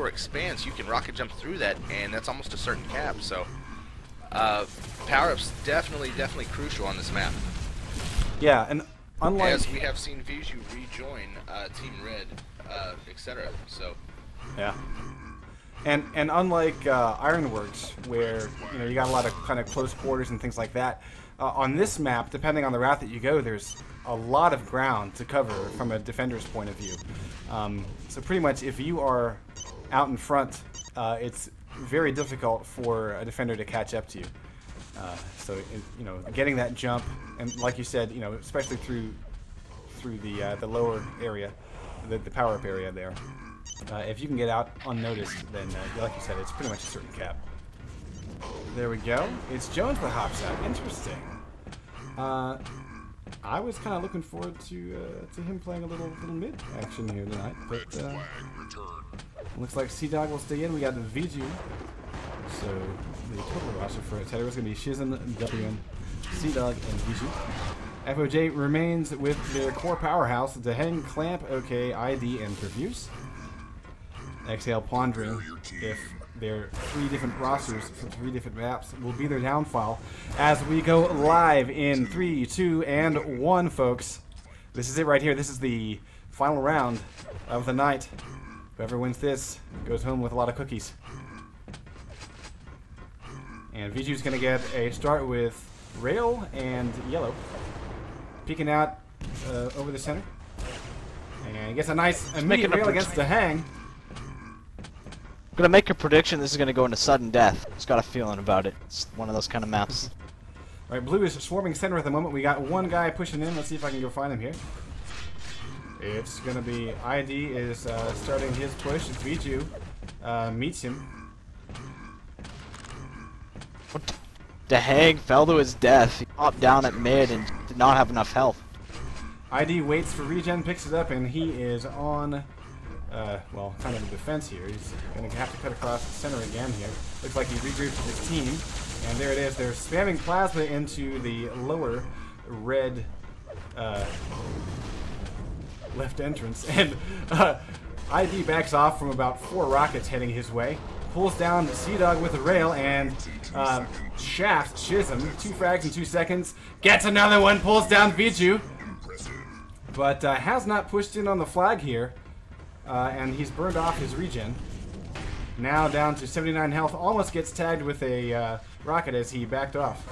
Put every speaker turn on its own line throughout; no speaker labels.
lower expanse, you can rocket jump through that, and that's almost a certain cap. So power-ups definitely crucial on this map.
Yeah, and unlike...
As we have seen Viju rejoin Team Red, etc. So...
Yeah. And unlike Ironworks, where you got a lot of kind of close quarters and things like that, on this map, depending on the route that you go, there's a lot of ground to cover from a defender's point of view. So pretty much, if you are out in front, it's very difficult for a defender to catch up to you. So getting that jump, and like you said, especially through the lower area, the power-up area there. If you can get out unnoticed, then, like you said, it's pretty much a certain cap. There we go. It's Jones that hops out. Interesting. I was kind of looking forward to him playing a little mid action here tonight, but looks like C-Dog will stay in. We got the Viju. So the total roster for Tedder is going to be Shizen, WN, C-Dog, and Viju. FoJ remains with their core powerhouse, Deheng, Clamp, OK, ID, and Perfuse. Exhale, pondering if their 3 different rosters for 3 different maps will be their downfall as we go live in 3, 2, and 1, folks. This is it right here. This is the final round of the night. Whoever wins this goes home with a lot of cookies. And Viju's going to get a start with Rail and Yellow. Peeking out over the center. And he gets a nice immediate rail against the hang.
I'm gonna make a prediction. This is gonna go into sudden death. Just got a feeling about it. It's one of those kind of maps.
All right, blue is swarming center at the moment. We got one guy pushing in. Let's see if I can go find him here. It's gonna be ID is starting his push. Viju meets him.
The Hag fell to his death. He popped down at mid and did not have enough health.
ID waits for regen, picks it up, and he is on. Well, kind of a defense here. He's going to have to cut across the center again here. Looks like he regrouped his team. And there it is. They're spamming plasma into the lower red left entrance. And ID backs off from about 4 rockets heading his way. Pulls down the C-Dog with a rail and shafts Chisholm. 2 frags in 2 seconds. Gets another one. Pulls down Viju. But has not pushed in on the flag here. And he's burned off his regen. Now down to 79 health. Almost gets tagged with a rocket as he backed off.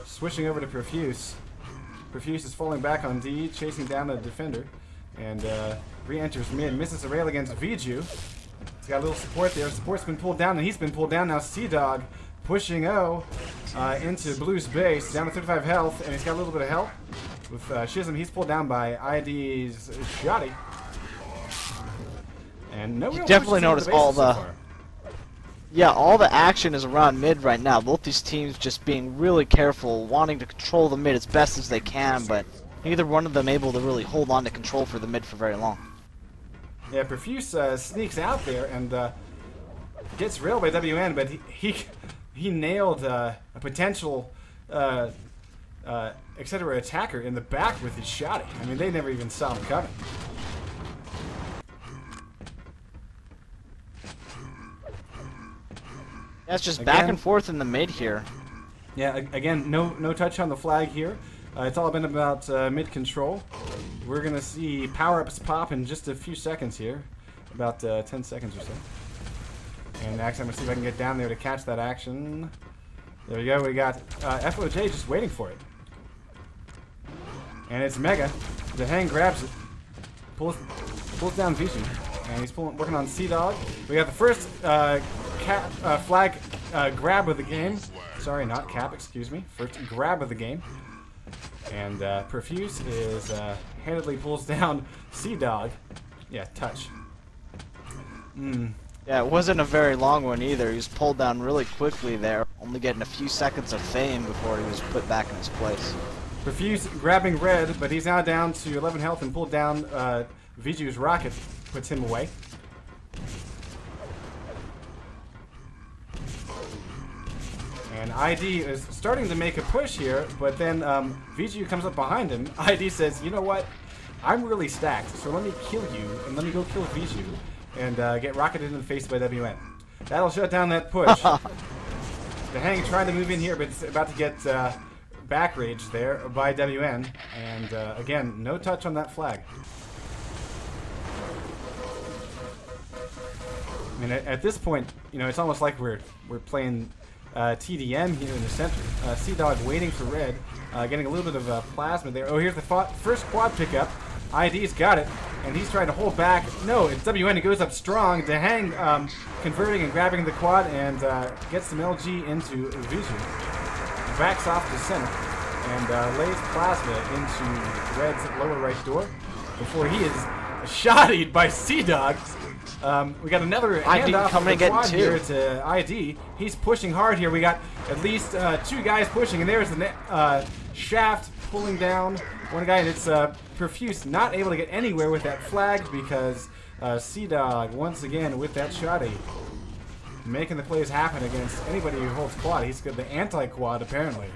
Switching over to Perfuse. Perfuse is falling back on D, chasing down the defender. And re-enters mid. Misses a rail against Viju. He's got a little support there. Support's been pulled down, and he's been pulled down. Now C-Dog pushing O into Blue's base. Down to 35 health, and he's got a little bit of help. With Chisholm, he's pulled down by ID's Shoddy. And no,
you definitely notice all the all the action is around mid right now. Both these teams just being really careful, wanting to control the mid as best as they can, but neither one of them able to really hold on to control for the mid for very long.
Yeah, Perfuse sneaks out there and gets railed by WN, but he nailed a potential etc. attacker in the back with his shotty. I mean, they never even saw him coming.
Yeah, it's just back and forth in the mid here.
Yeah, again, no touch on the flag here. It's all been about mid control. We're going to see power-ups pop in just a few seconds here. About 10 seconds or so. And actually, I'm going to see if I can get down there to catch that action. There we go. We got FoJ just waiting for it. And it's Mega. The hang grabs it. Pulls down Vision. And he's working on C-Dog. We got the first flag grab of the game. Sorry, not cap, excuse me. First grab of the game. And Perfuse is handedly pulls down C-Dog. Yeah, touch.
Yeah, it wasn't a very long one either. He was pulled down really quickly there, only getting a few seconds of fame before he was put back in his place.
Perfuse grabbing red, but he's now down to 11 health and pulled down Viju's rocket. Puts him away. And ID is starting to make a push here, but then Viju comes up behind him. ID says, you know what? I'm really stacked, so let me kill you, and let me go kill Viju. and get rocketed in the face by WN. That'll shut down that push. The Hang trying to move in here, but it's about to get back raged there by WN. And again, no touch on that flag. I mean, at this point, you know, it's almost like we're playing TDM here in the center. Sea-Dog waiting for red, getting a little bit of plasma there. Oh, here's the first quad pickup. ID's got it, and he's trying to hold back. No, it's WN. He goes up strong. Dehang converting and grabbing the quad and gets some LG into Viju. Backs off to center and lays plasma into red's lower right door before he is shottied by Sea-Dog. We got another handoff coming in here to ID. He's pushing hard here. We got at least 2 guys pushing, and there's the shaft pulling down one guy, and it's Profuse not able to get anywhere with that flag because Sea-Dog once again with that shotty making the plays happen against anybody who holds quad. He's got the anti-quad apparently.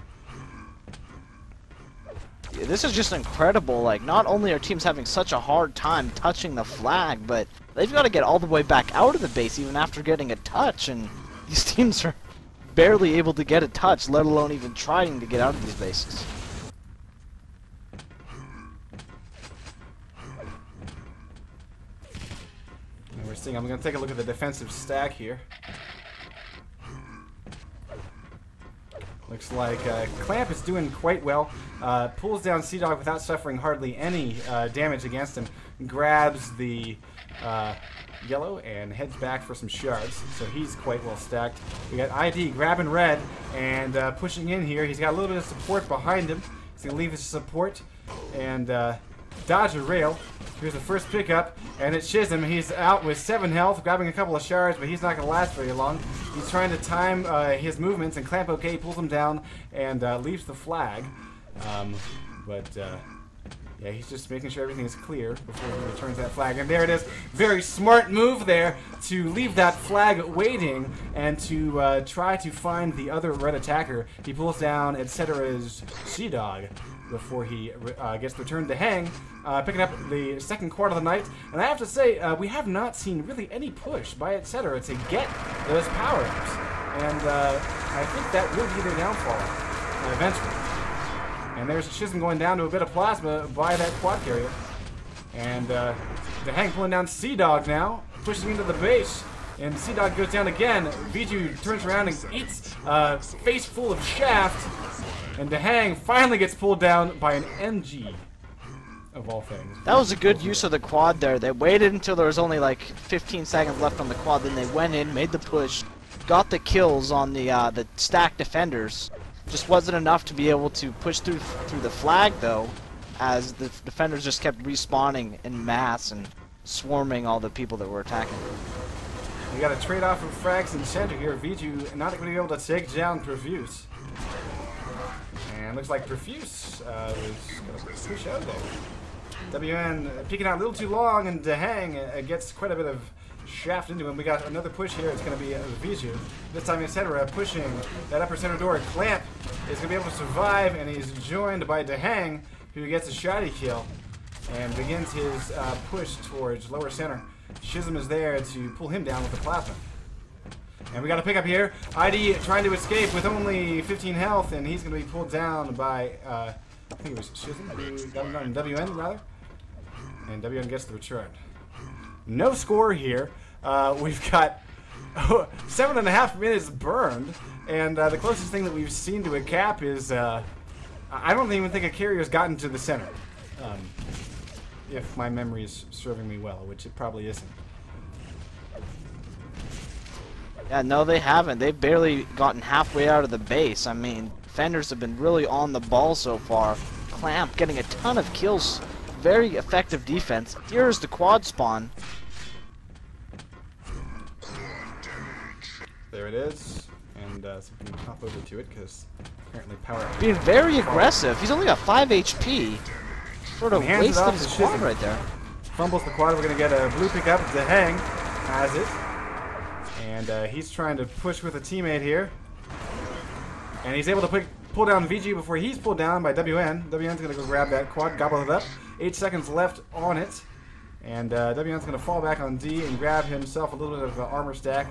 Yeah, this is just incredible. Like, not only are teams having such a hard time touching the flag, but they've got to get all the way back out of the base even after getting a touch, and these teams are barely able to get a touch, let alone even trying to get out of these bases.
And we're seeing, I'm going to take a look at the defensive stack here. Looks like Clamp is doing quite well. Pulls down Sea-Dog without suffering hardly any damage against him. Grabs the yellow and heads back for some shards. So he's quite well stacked. We got ID grabbing red and pushing in here. He's got a little bit of support behind him. He's going to leave his support and dodge a rail. Here's the first pickup, and it's Chisholm. He's out with 7 health, grabbing a couple of shards, but he's not going to last very long. He's trying to time his movements, and Clamp OK pulls him down and leaves the flag. Yeah, he's just making sure everything is clear before he returns that flag. And there it is. Very smart move there to leave that flag waiting and to try to find the other red attacker. He pulls down Etcetera's Sea-Dog before he gets returned to Hang, picking up the second quad of the night. And I have to say, we have not seen really any push by Etcetera to get those power-ups. And I think that will be their downfall eventually. And there's Chisholm going down to a bit of plasma by that quad carrier. And the Hang pulling down Sea-Dog now, pushing into the base. And Sea-Dog goes down again. Viju turns around and eats a face full of shaft. And Dehang finally gets pulled down by an MG, of all things.
That was a good use of the quad there. They waited until there was only like 15 seconds left on the quad, then they went in, made the push, got the kills on the stacked defenders. Just wasn't enough to be able to push through the flag though, as the defenders just kept respawning in mass and swarming all the people that were attacking.
We got a trade-off of frags in center here. Viju not going to be able to take down Profuse. And looks like Profuse was going to push out there. WN peeking out a little too long, and Dehang gets quite a bit of shaft into him. We got another push here. It's going to be Viju. This time, Etcetera pushing that upper center door. Clamp is going to be able to survive, and he's joined by Dehang, who gets a shotty kill and begins his push towards lower center. Chisholm is there to pull him down with the plasma. And we got a pickup here. ID trying to escape with only 15 health, and he's going to be pulled down by, I think it was Chisholm, who got him down, WN rather. And WN gets the return. No score here. We've got 7.5 minutes burned, and the closest thing that we've seen to a cap is, I don't even think a carrier's gotten to the center. If my memory is serving me well, which it probably isn't.
Yeah, no, they haven't. They've barely gotten halfway out of the base. I mean, defenders have been really on the ball so far. Clamp getting a ton of kills. Very effective defense. Here's the quad spawn.
There it is. And so we can hop over to it because apparently power...
Being very aggressive. He's only got 5 HP. Sort of wasted his quad right there.
Fumbles the quad. We're going to get a blue pickup. Dehang has it. And he's trying to push with a teammate here. And he's able to pull down VG before he's pulled down by WN. WN's going to go grab that quad, gobble it up. 8 seconds left on it. And W's going to fall back on D and grab himself a little bit of an armor stack.